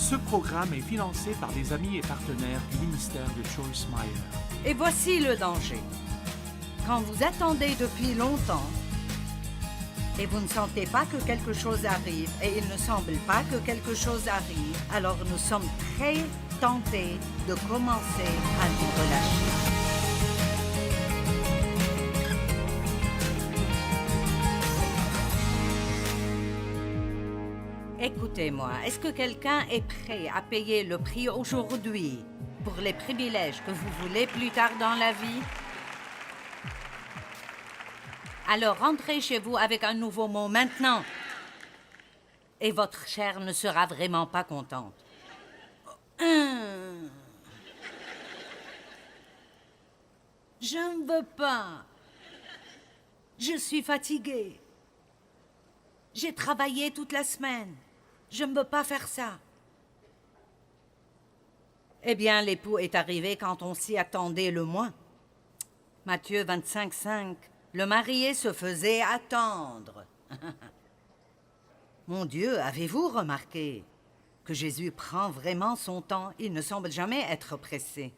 Ce programme est financé par des amis et partenaires du ministère de Joyce Meyer. Et voici le danger. Quand vous attendez depuis longtemps et vous ne sentez pas que quelque chose arrive et il ne semble pas que quelque chose arrive, alors nous sommes très tentés de commencer à nous relâcher. Écoutez-moi, est-ce que quelqu'un est prêt à payer le prix aujourd'hui pour les privilèges que vous voulez plus tard dans la vie? Alors rentrez chez vous avec un nouveau mot maintenant. Et votre chair ne sera vraiment pas contente. Je ne veux pas. Je suis fatiguée. J'ai travaillé toute la semaine. Je ne veux pas faire ça. Eh bien, l'époux est arrivé quand on s'y attendait le moins. Matthieu 25:5. Le marié se faisait attendre. Mon Dieu, avez-vous remarqué que Jésus prend vraiment son temps? Il ne semble jamais être pressé.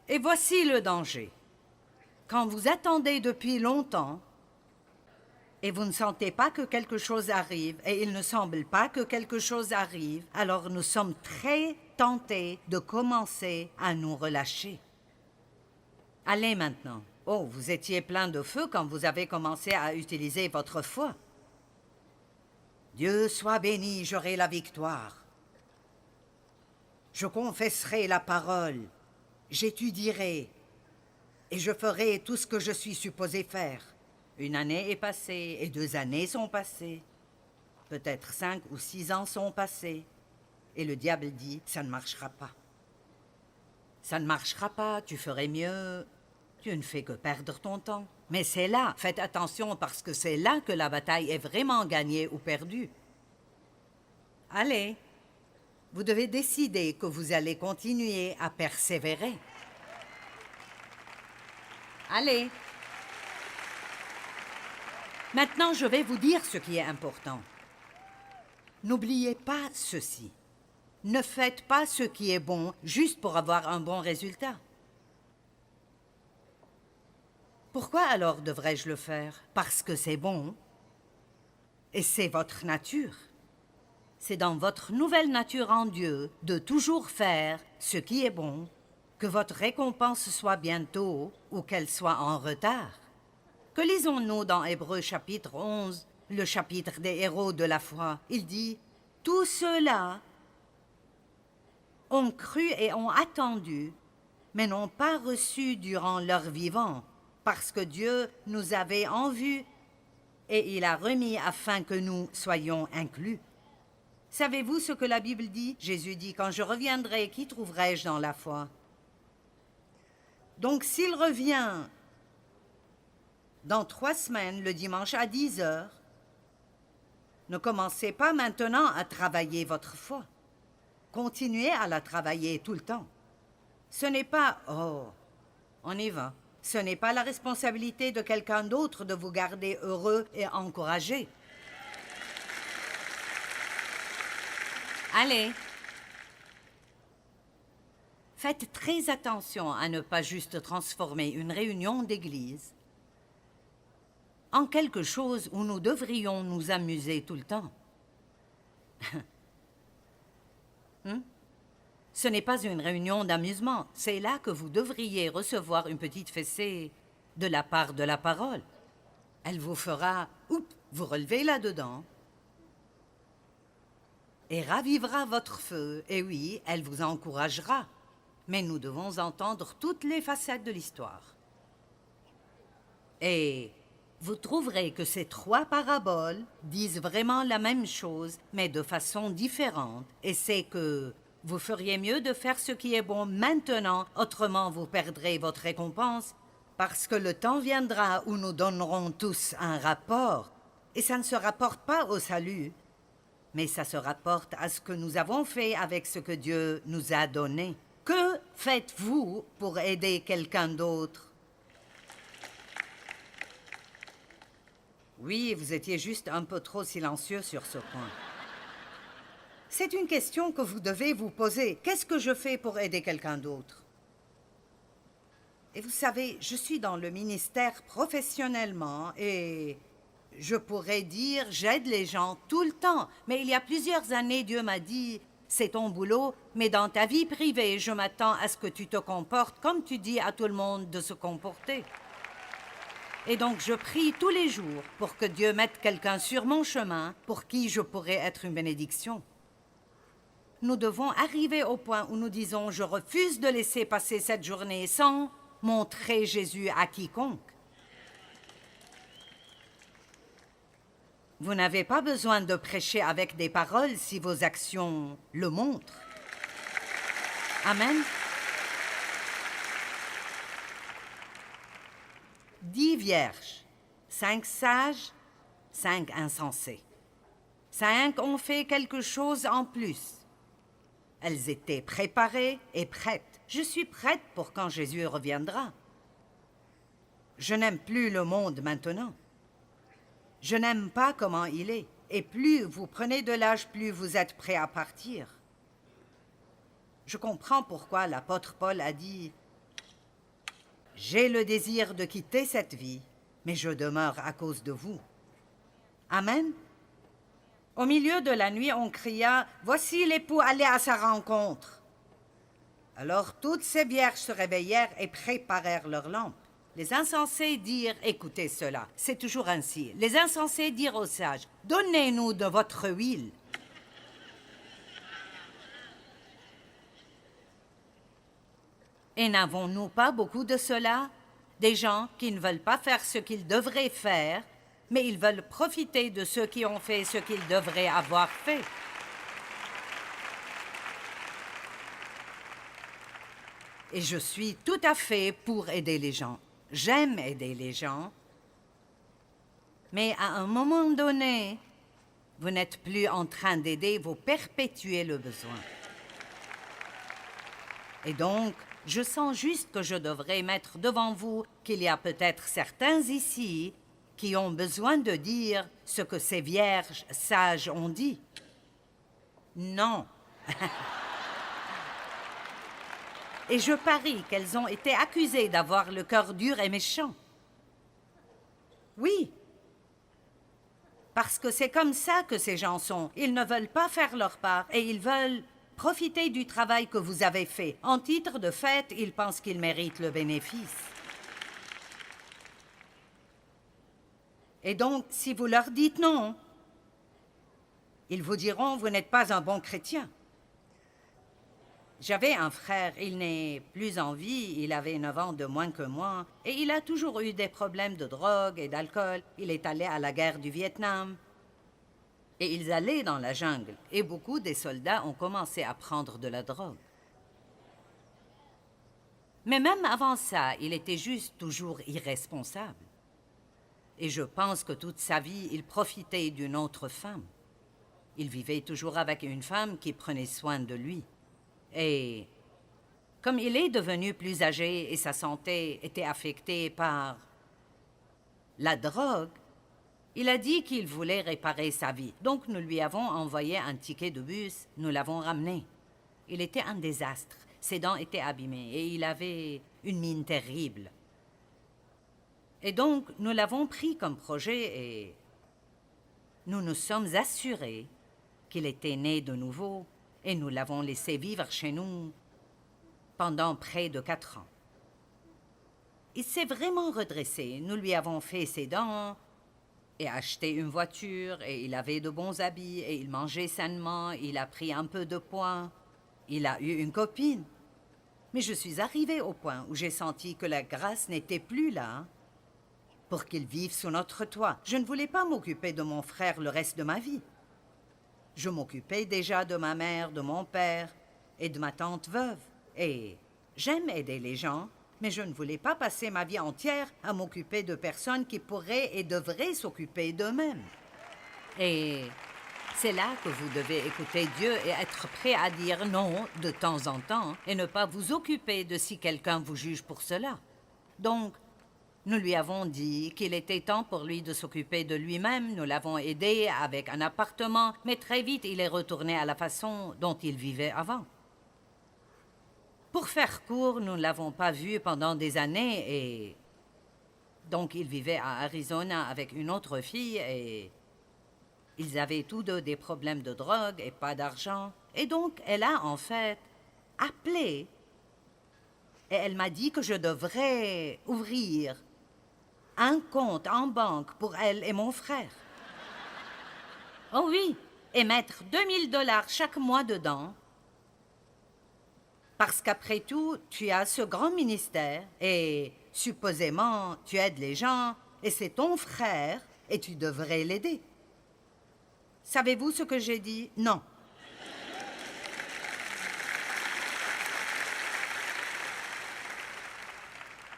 Et voici le danger. Quand vous attendez depuis longtemps et vous ne sentez pas que quelque chose arrive et il ne semble pas que quelque chose arrive, alors nous sommes très tentés de commencer à nous relâcher. Allez maintenant. Oh, vous étiez plein de feu quand vous avez commencé à utiliser votre foi. Dieu soit béni, j'aurai la victoire. Je confesserai la parole, j'étudierai et je ferai tout ce que je suis supposé faire. Une année est passée et 2 années sont passées. Peut-être 5 ou 6 ans sont passés. Et le diable dit, ça ne marchera pas. Ça ne marchera pas, tu ferais mieux. Tu ne fais que perdre ton temps. Mais c'est là, faites attention parce que c'est là que la bataille est vraiment gagnée ou perdue. Allez, vous devez décider que vous allez continuer à persévérer. Allez. Maintenant, je vais vous dire ce qui est important. N'oubliez pas ceci. Ne faites pas ce qui est bon juste pour avoir un bon résultat. Pourquoi alors devrais-je le faire? Parce que c'est bon. Et c'est votre nature. C'est dans votre nouvelle nature en Dieu de toujours faire ce qui est bon, que votre récompense soit bientôt ou qu'elle soit en retard. Que lisons-nous dans Hébreux chapitre 11, le chapitre des héros de la foi? Il dit « Tous ceux-là ont cru et ont attendu, mais n'ont pas reçu durant leur vivant. » Parce que Dieu nous avait en vue et il a remis afin que nous soyons inclus. Savez-vous ce que la Bible dit? Jésus dit, quand je reviendrai, qui trouverai-je dans la foi? Donc s'il revient dans 3 semaines, le dimanche à 10 heures, ne commencez pas maintenant à travailler votre foi. Continuez à la travailler tout le temps. Ce n'est pas, oh, on y va. Ce n'est pas la responsabilité de quelqu'un d'autre de vous garder heureux et encouragé. Allez. Faites très attention à ne pas juste transformer une réunion d'église en quelque chose où nous devrions nous amuser tout le temps. Ce n'est pas une réunion d'amusement. C'est là que vous devriez recevoir une petite fessée de la part de la parole. Elle vous fera, vous relever là-dedans et ravivera votre feu. Et oui, elle vous encouragera. Mais nous devons entendre toutes les facettes de l'histoire. Et vous trouverez que ces 3 paraboles disent vraiment la même chose, mais de façon différente. Et c'est que vous feriez mieux de faire ce qui est bon maintenant, autrement vous perdrez votre récompense, parce que le temps viendra où nous donnerons tous un rapport. Et ça ne se rapporte pas au salut, mais ça se rapporte à ce que nous avons fait avec ce que Dieu nous a donné. Que faites-vous pour aider quelqu'un d'autre? Oui, vous étiez juste un peu trop silencieux sur ce point. C'est une question que vous devez vous poser. Qu'est-ce que je fais pour aider quelqu'un d'autre? Et vous savez, je suis dans le ministère professionnellement et je pourrais dire j'aide les gens tout le temps. Mais il y a plusieurs années, Dieu m'a dit, c'est ton boulot, mais dans ta vie privée, je m'attends à ce que tu te comportes comme tu dis à tout le monde de se comporter. Et donc je prie tous les jours pour que Dieu mette quelqu'un sur mon chemin pour qui je pourrais être une bénédiction. Nous devons arriver au point où nous disons « Je refuse de laisser passer cette journée sans montrer Jésus à quiconque. » Vous n'avez pas besoin de prêcher avec des paroles si vos actions le montrent. Amen. 10 vierges, 5 sages, 5 insensés. 5 ont fait quelque chose en plus. Elles étaient préparées et prêtes. Je suis prête pour quand Jésus reviendra. Je n'aime plus le monde maintenant. Je n'aime pas comment il est. Et plus vous prenez de l'âge, plus vous êtes prêt à partir. Je comprends pourquoi l'apôtre Paul a dit « J'ai le désir de quitter cette vie, mais je demeure à cause de vous. » Amen. Au milieu de la nuit, on cria « Voici l'époux, allez à sa rencontre !» Alors toutes ces vierges se réveillèrent et préparèrent leurs lampes. Les insensés dirent « Écoutez cela, c'est toujours ainsi. » Les insensés dirent aux sages « Donnez-nous de votre huile. » Et n'avons-nous pas beaucoup de cela? Des gens qui ne veulent pas faire ce qu'ils devraient faire, mais ils veulent profiter de ceux qui ont fait ce qu'ils devraient avoir fait. Et je suis tout à fait pour aider les gens. J'aime aider les gens. Mais à un moment donné, vous n'êtes plus en train d'aider, vous perpétuez le besoin. Et donc, je sens juste que je devrais mettre devant vous qu'il y a peut-être certains ici qui ont besoin de dire ce que ces vierges sages ont dit. Non. Et je parie qu'elles ont été accusées d'avoir le cœur dur et méchant. Oui. Parce que c'est comme ça que ces gens sont. Ils ne veulent pas faire leur part et ils veulent profiter du travail que vous avez fait. En titre de fait, ils pensent qu'ils méritent le bénéfice. Et donc, si vous leur dites non, ils vous diront « Vous n'êtes pas un bon chrétien ». J'avais un frère, il n'est plus en vie, il avait 9 ans de moins que moi, et il a toujours eu des problèmes de drogue et d'alcool. Il est allé à la guerre du Vietnam. Et ils allaient dans la jungle, et beaucoup des soldats ont commencé à prendre de la drogue. Mais même avant ça, il était juste toujours irresponsable. Et je pense que toute sa vie, il profitait d'une autre femme. Il vivait toujours avec une femme qui prenait soin de lui. Et comme il est devenu plus âgé et sa santé était affectée par la drogue, il a dit qu'il voulait réparer sa vie. Donc nous lui avons envoyé un ticket de bus, nous l'avons ramené. Il était un désastre, ses dents étaient abîmées et il avait une mine terrible. Et donc nous l'avons pris comme projet et nous nous sommes assurés qu'il était né de nouveau et nous l'avons laissé vivre chez nous pendant près de 4 ans. Il s'est vraiment redressé. Nous lui avons fait ses dents et acheté une voiture et il avait de bons habits et il mangeait sainement, il a pris un peu de poids, il a eu une copine. Mais je suis arrivée au point où j'ai senti que la grâce n'était plus là pour qu'il vive sous notre toit. Je ne voulais pas m'occuper de mon frère le reste de ma vie. Je m'occupais déjà de ma mère, de mon père et de ma tante veuve. Et j'aime aider les gens, mais je ne voulais pas passer ma vie entière à m'occuper de personnes qui pourraient et devraient s'occuper d'eux-mêmes. Et c'est là que vous devez écouter Dieu et être prêt à dire non de temps en temps et ne pas vous occuper de si quelqu'un vous juge pour cela. Donc, Nous lui avons dit qu'il était temps pour lui de s'occuper de lui-même. Nous l'avons aidé avec un appartement, mais très vite, il est retourné à la façon dont il vivait avant. Pour faire court, nous ne l'avons pas vu pendant des années et... Donc, il vivait à Arizona avec une autre fille et... Ils avaient tous deux des problèmes de drogue et pas d'argent. Et donc, elle a en fait appelé et elle m'a dit que je devrais ouvrir un compte en banque pour elle et mon frère. Oh oui, et mettre 2000 $ chaque mois dedans. Parce qu'après tout, tu as ce grand ministère et supposément tu aides les gens et c'est ton frère et tu devrais l'aider. Savez-vous ce que j'ai dit? Non.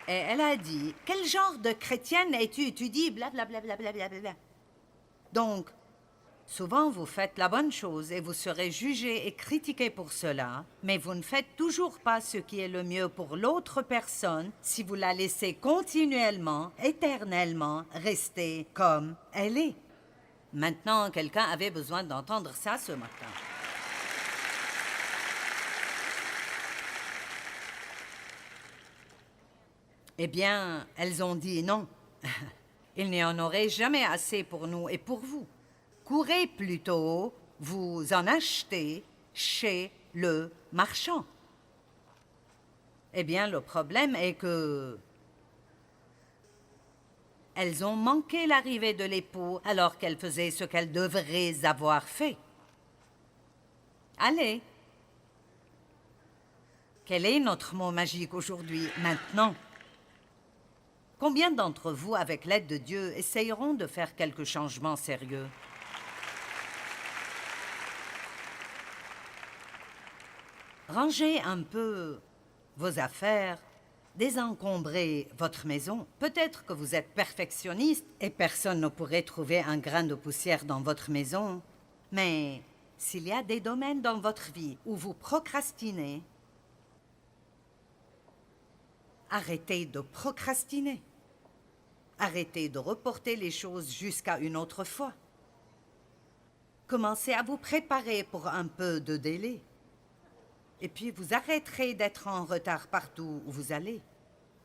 Et elle a dit, quel genre de chrétienne es-tu? Tu dis blablabla. Donc, souvent vous faites la bonne chose et vous serez jugé et critiqué pour cela, mais vous ne faites toujours pas ce qui est le mieux pour l'autre personne si vous la laissez continuellement, éternellement, rester comme elle est. Maintenant, quelqu'un avait besoin d'entendre ça ce matin. Eh bien, elles ont dit non. Il n'y en aurait jamais assez pour nous et pour vous. Courez plutôt, vous en achetez chez le marchand. Eh bien, le problème est que... Elles ont manqué l'arrivée de l'époux alors qu'elles faisaient ce qu'elles devraient avoir fait. Allez. Quel est notre mot magique aujourd'hui, maintenant? Combien d'entre vous, avec l'aide de Dieu, essayeront de faire quelques changements sérieux? Rangez un peu vos affaires, désencombrez votre maison. Peut-être que vous êtes perfectionniste et personne ne pourrait trouver un grain de poussière dans votre maison. Mais s'il y a des domaines dans votre vie où vous procrastinez, arrêtez de procrastiner. Arrêtez de reporter les choses jusqu'à une autre fois. Commencez à vous préparer pour un peu de délai. Et puis vous arrêterez d'être en retard partout où vous allez.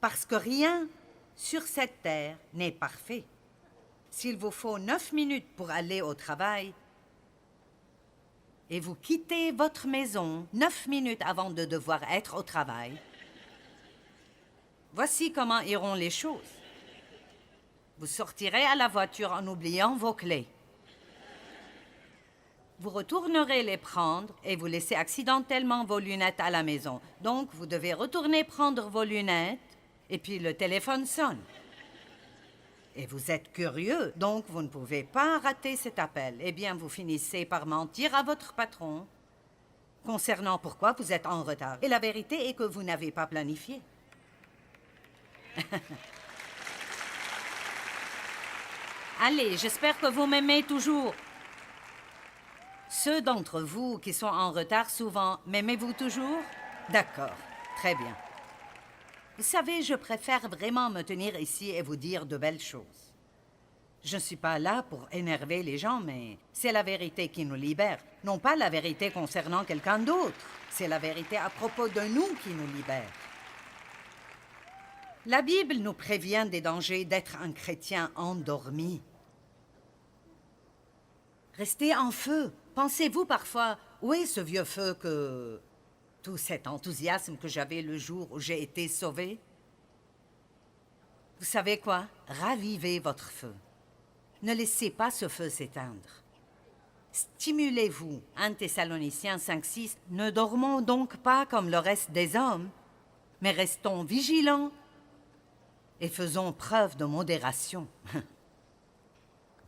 Parce que rien sur cette terre n'est parfait. S'il vous faut 9 minutes pour aller au travail, et vous quittez votre maison 9 minutes avant de devoir être au travail, voici comment iront les choses. Vous sortirez à la voiture en oubliant vos clés. Vous retournerez les prendre et vous laissez accidentellement vos lunettes à la maison. Donc, vous devez retourner prendre vos lunettes et puis le téléphone sonne. Et vous êtes curieux, donc vous ne pouvez pas rater cet appel. Eh bien, vous finissez par mentir à votre patron concernant pourquoi vous êtes en retard. Et la vérité est que vous n'avez pas planifié. Allez, j'espère que vous m'aimez toujours. Ceux d'entre vous qui sont en retard souvent, m'aimez-vous toujours? D'accord, très bien. Vous savez, je préfère vraiment me tenir ici et vous dire de belles choses. Je ne suis pas là pour énerver les gens, mais c'est la vérité qui nous libère. Non pas la vérité concernant quelqu'un d'autre. C'est la vérité à propos de nous qui nous libère. La Bible nous prévient des dangers d'être un chrétien endormi. Restez en feu. Pensez-vous parfois, où est ce vieux feu que... tout cet enthousiasme que j'avais le jour où j'ai été sauvé? Vous savez quoi? Ravivez votre feu. Ne laissez pas ce feu s'éteindre. Stimulez-vous. 1 Thessaloniciens 5:6. Ne dormons donc pas comme le reste des hommes, mais restons vigilants et faisons preuve de modération.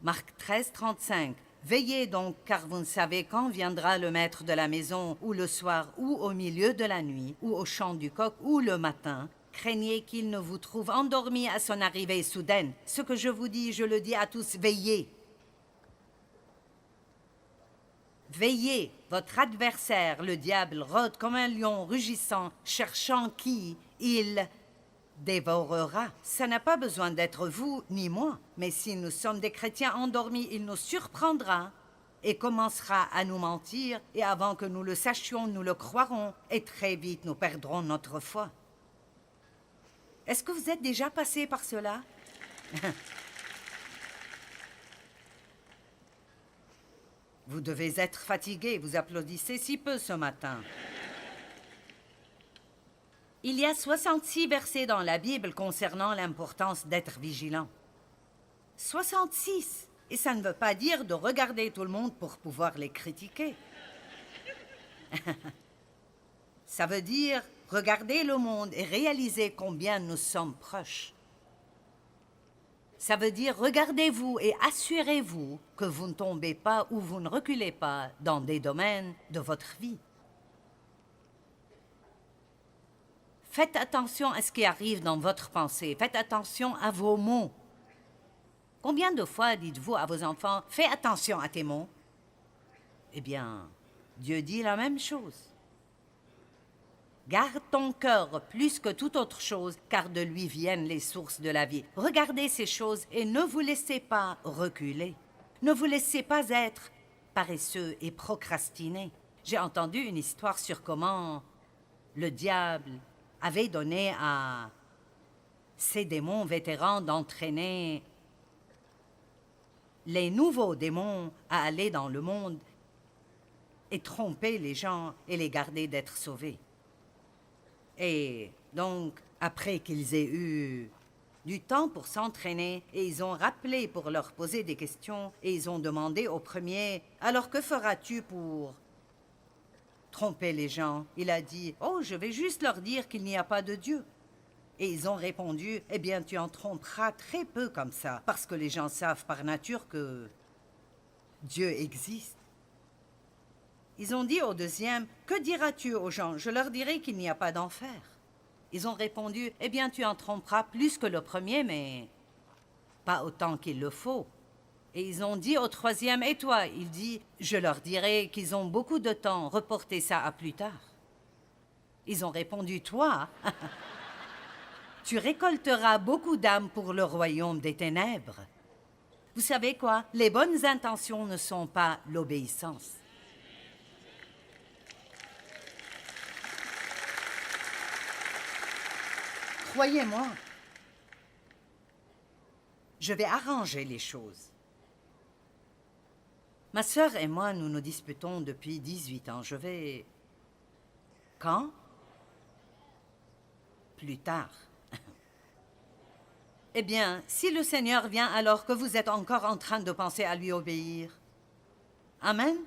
Marc 13:35. Veillez donc, car vous ne savez quand viendra le maître de la maison, ou le soir, ou au milieu de la nuit, ou au chant du coq, ou le matin. Craignez qu'il ne vous trouve endormis à son arrivée soudaine. Ce que je vous dis, je le dis à tous, veillez. Veillez, votre adversaire, le diable, rôde comme un lion rugissant, cherchant qui il dévorera. Ça n'a pas besoin d'être vous ni moi, mais si nous sommes des chrétiens endormis, il nous surprendra et commencera à nous mentir, et avant que nous le sachions, nous le croirons, et très vite nous perdrons notre foi. Est-ce que vous êtes déjà passé par cela? Vous devez être fatigué, vous applaudissez si peu ce matin. Il y a 66 versets dans la Bible concernant l'importance d'être vigilant. 66! Et ça ne veut pas dire de regarder tout le monde pour pouvoir les critiquer. Ça veut dire regarder le monde et réaliser combien nous sommes proches. Ça veut dire regardez-vous et assurez-vous que vous ne tombez pas ou vous ne reculez pas dans des domaines de votre vie. Faites attention à ce qui arrive dans votre pensée. Faites attention à vos mots. Combien de fois dites-vous à vos enfants « Fais attention à tes mots » ? Eh bien, Dieu dit la même chose. Garde ton cœur plus que toute autre chose, car de lui viennent les sources de la vie. Regardez ces choses et ne vous laissez pas reculer. Ne vous laissez pas être paresseux et procrastiner. J'ai entendu une histoire sur comment le diable avait donné à ces démons vétérans d'entraîner les nouveaux démons à aller dans le monde et tromper les gens et les garder d'être sauvés. Et donc, après qu'ils aient eu du temps pour s'entraîner, et ils ont rappelé pour leur poser des questions, et ils ont demandé au premier, « Alors que feras-tu pour tromper les gens ?» Il a dit, « Oh, je vais juste leur dire qu'il n'y a pas de Dieu. » Et ils ont répondu, « Eh bien, tu en tromperas très peu comme ça, parce que les gens savent par nature que Dieu existe. » Ils ont dit au deuxième, « Que diras-tu aux gens? Je leur dirai qu'il n'y a pas d'enfer. » Ils ont répondu, « Eh bien, tu en tromperas plus que le premier, mais pas autant qu'il le faut. » Et ils ont dit au troisième, « Et toi? » Il dit, « Je leur dirai qu'ils ont beaucoup de temps, reportez ça à plus tard. » Ils ont répondu, « Toi, tu récolteras beaucoup d'âmes pour le royaume des ténèbres. » Vous savez quoi? Les bonnes intentions ne sont pas l'obéissance. Croyez-moi, je vais arranger les choses. Ma sœur et moi, nous nous disputons depuis 18 ans. Je vais... Quand? Plus tard. Eh bien, si le Seigneur vient alors que vous êtes encore en train de penser à lui obéir. Amen?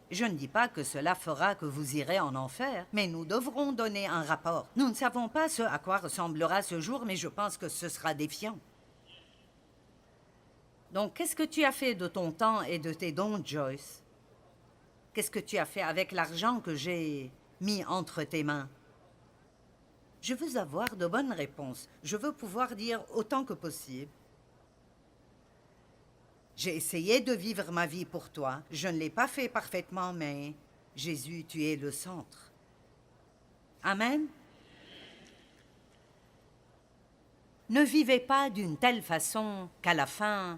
Je ne dis pas que cela fera que vous irez en enfer, mais nous devrons donner un rapport. Nous ne savons pas ce à quoi ressemblera ce jour, mais je pense que ce sera défiant. Donc, qu'est-ce que tu as fait de ton temps et de tes dons, Joyce? Qu'est-ce que tu as fait avec l'argent que j'ai mis entre tes mains? Je veux avoir de bonnes réponses. Je veux pouvoir dire autant que possible. J'ai essayé de vivre ma vie pour toi. Je ne l'ai pas fait parfaitement, mais Jésus, tu es le centre. Amen. Ne vivez pas d'une telle façon qu'à la fin,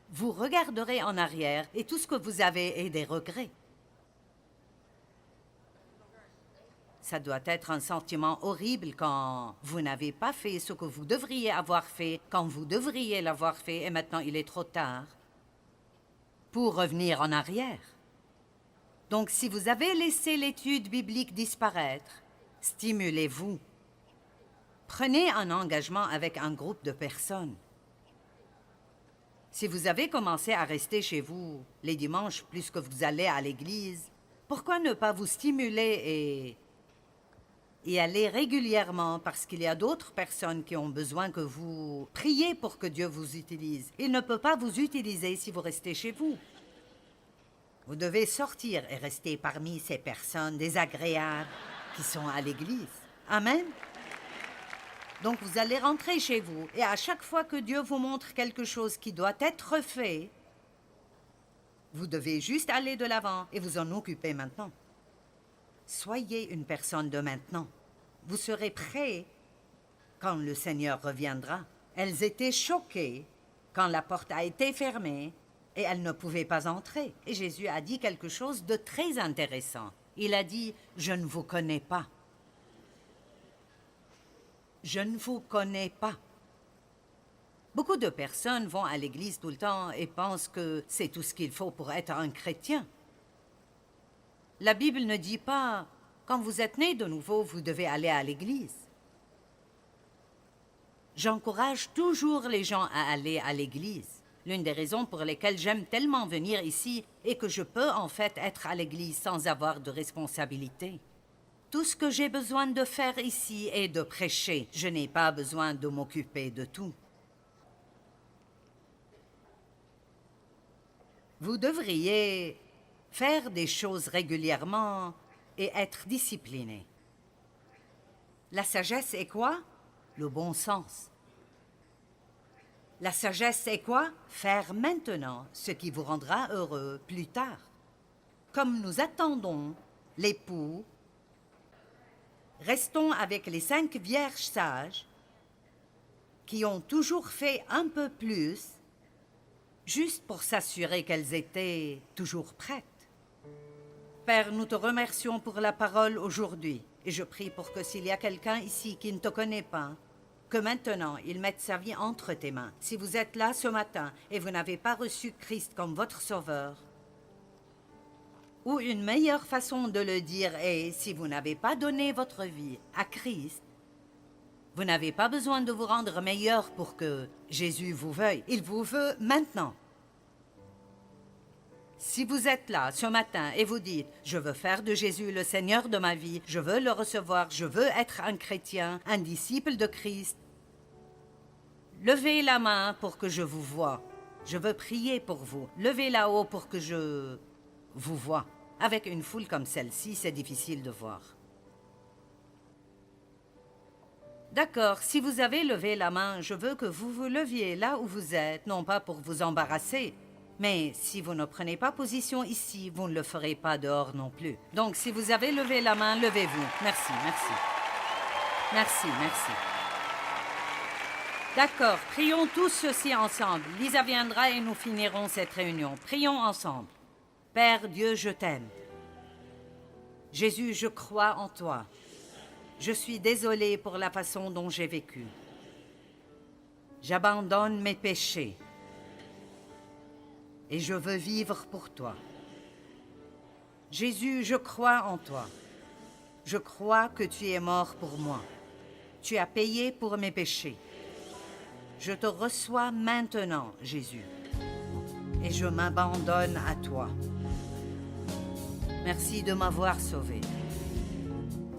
vous regarderez en arrière et tout ce que vous avez est des regrets. Ça doit être un sentiment horrible quand vous n'avez pas fait ce que vous devriez avoir fait, quand vous devriez l'avoir fait, et maintenant il est trop tard pour revenir en arrière. Donc, si vous avez laissé l'étude biblique disparaître, stimulez-vous. Prenez un engagement avec un groupe de personnes. Si vous avez commencé à rester chez vous les dimanches plus que vous allez à l'église, pourquoi ne pas vous stimuler et aller régulièrement parce qu'il y a d'autres personnes qui ont besoin que vous priez pour que Dieu vous utilise. Il ne peut pas vous utiliser si vous restez chez vous. Vous devez sortir et rester parmi ces personnes désagréables qui sont à l'église. Amen. Donc vous allez rentrer chez vous et à chaque fois que Dieu vous montre quelque chose qui doit être fait, vous devez juste aller de l'avant et vous en occuper maintenant. Soyez une personne de maintenant. Vous serez prêt quand le Seigneur reviendra. Elles étaient choquées quand la porte a été fermée et elles ne pouvaient pas entrer. Et Jésus a dit quelque chose de très intéressant. Il a dit, « Je ne vous connais pas. Je ne vous connais pas. » Beaucoup de personnes vont à l'église tout le temps et pensent que c'est tout ce qu'il faut pour être un chrétien. La Bible ne dit pas, quand vous êtes né de nouveau, vous devez aller à l'église. J'encourage toujours les gens à aller à l'église. L'une des raisons pour lesquelles j'aime tellement venir ici est que je peux en fait être à l'église sans avoir de responsabilité. Tout ce que j'ai besoin de faire ici est de prêcher. Je n'ai pas besoin de m'occuper de tout. Vous devriez faire des choses régulièrement et être discipliné. La sagesse est quoi? Le bon sens. La sagesse est quoi? Faire maintenant ce qui vous rendra heureux plus tard. Comme nous attendons l'époux, restons avec les 5 vierges sages qui ont toujours fait un peu plus juste pour s'assurer qu'elles étaient toujours prêtes. Père, nous te remercions pour la parole aujourd'hui et je prie pour que s'il y a quelqu'un ici qui ne te connaît pas, que maintenant il mette sa vie entre tes mains. Si vous êtes là ce matin et vous n'avez pas reçu Christ comme votre sauveur, ou une meilleure façon de le dire est, si vous n'avez pas donné votre vie à Christ, vous n'avez pas besoin de vous rendre meilleur pour que Jésus vous veuille. Il vous veut maintenant. Si vous êtes là ce matin et vous dites « Je veux faire de Jésus le Seigneur de ma vie, je veux le recevoir, je veux être un chrétien, un disciple de Christ », levez la main pour que je vous voie. Je veux prier pour vous. Levez là-haut pour que je vous voie. Avec une foule comme celle-ci, c'est difficile de voir. D'accord, si vous avez levé la main, je veux que vous vous leviez là où vous êtes, non pas pour vous embarrasser, mais si vous ne prenez pas position ici, vous ne le ferez pas dehors non plus. Donc, si vous avez levé la main, levez-vous. Merci, merci. Merci, merci. D'accord, prions tous ceci ensemble. Lisa viendra et nous finirons cette réunion. Prions ensemble. Père Dieu, je t'aime. Jésus, je crois en toi. Je suis désolée pour la façon dont j'ai vécu. J'abandonne mes péchés. Et je veux vivre pour toi. Jésus, je crois en toi. Je crois que tu es mort pour moi. Tu as payé pour mes péchés. Je te reçois maintenant, Jésus. Et je m'abandonne à toi. Merci de m'avoir sauvé.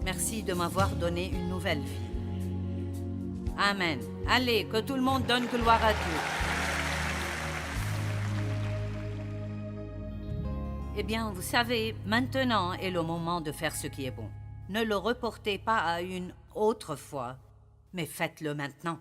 Merci de m'avoir donné une nouvelle vie. Amen. Allez, que tout le monde donne gloire à Dieu. Eh bien, vous savez, maintenant est le moment de faire ce qui est bon. Ne le reportez pas à une autre fois, mais faites-le maintenant.